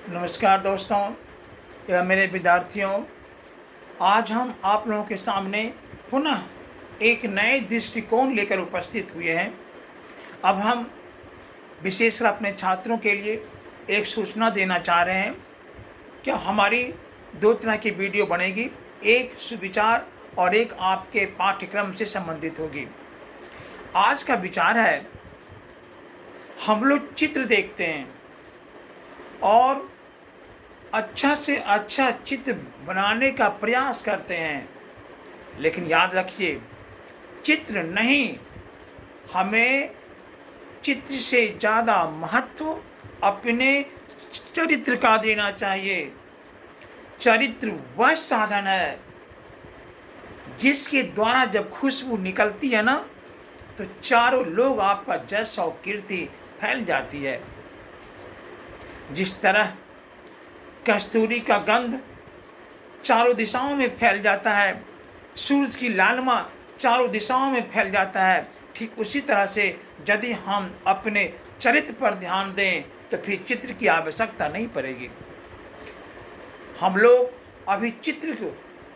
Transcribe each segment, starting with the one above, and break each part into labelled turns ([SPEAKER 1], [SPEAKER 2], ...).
[SPEAKER 1] नमस्कार दोस्तों एवं मेरे विद्यार्थियों। आज हम आप लोगों के सामने पुनः एक नए दृष्टिकोण लेकर उपस्थित हुए हैं। अब हम विशेषकर अपने छात्रों के लिए एक सूचना देना चाह रहे हैं कि हमारी दो तरह की वीडियो बनेगी, एक सुविचार और एक आपके पाठ्यक्रम से संबंधित होगी। आज का विचार है, हम लोग चित्र देखते हैं और अच्छा से अच्छा चित्र बनाने का प्रयास करते हैं, लेकिन याद रखिए चित्र नहीं, हमें चित्र से ज़्यादा महत्व अपने चरित्र का देना चाहिए। चरित्र वह साधन है जिसके द्वारा जब खुशबू निकलती है ना, तो चारों लोग आपका जश और कीर्ति फैल जाती है। जिस तरह कस्तूरी का गंध चारों दिशाओं में फैल जाता है, सूरज की लालिमा चारों दिशाओं में फैल जाता है, ठीक उसी तरह से यदि हम अपने चरित्र पर ध्यान दें तो फिर चित्र की आवश्यकता नहीं पड़ेगी। हम लोग अभी चित्र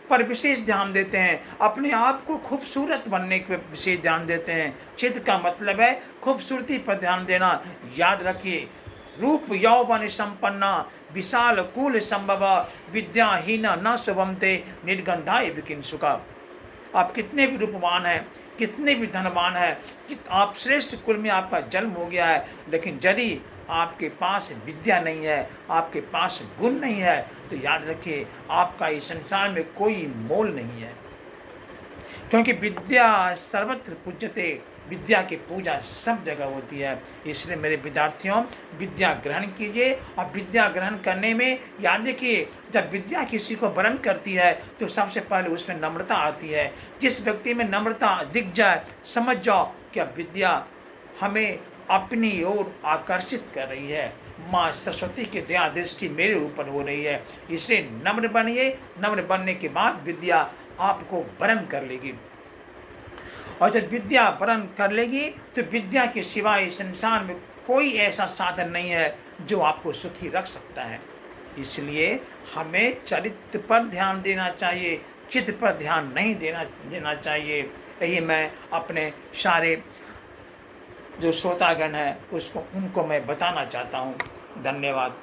[SPEAKER 1] पर विशेष ध्यान देते हैं, अपने आप को खूबसूरत बनने पर विशेष ध्यान देते हैं। चित्र का मतलब है खूबसूरती पर ध्यान देना। याद रखिए, रूप यौवन संपन्ना विशाल कुल संभव विद्याहीन न शुभमते निर्गंधाय विकिंसुका। आप कितने भी रूपवान हैं, कितने भी धनवान हैं, कि आप श्रेष्ठ कुल में आपका जन्म हो गया है, लेकिन यदि आपके पास विद्या नहीं है, आपके पास गुण नहीं है, तो याद रखिए आपका इस संसार में कोई मोल नहीं है। क्योंकि विद्या सर्वत्र पूज्यते, विद्या की पूजा सब जगह होती है। इसलिए मेरे विद्यार्थियों, विद्या ग्रहण कीजिए। और विद्या ग्रहण करने में याद रखिए, जब विद्या किसी को वरण करती है तो सबसे पहले उसमें नम्रता आती है। जिस व्यक्ति में नम्रता दिख जाए, समझ जाओ कि अब विद्या हमें अपनी ओर आकर्षित कर रही है। माँ सरस्वती की दया दृष्टि मेरे ऊपर हो रही है। इसलिए नम्र बनिए। नम्र बनने के बाद विद्या आपको वरण कर लेगी, और जब विद्या वरण कर लेगी तो विद्या के सिवाय इस संसार में कोई ऐसा साधन नहीं है जो आपको सुखी रख सकता है। इसलिए हमें चरित्र पर ध्यान देना चाहिए, चित्र पर ध्यान नहीं देना चाहिए। यही मैं अपने सारे जो श्रोतागण हैं उनको मैं बताना चाहता हूँ। धन्यवाद।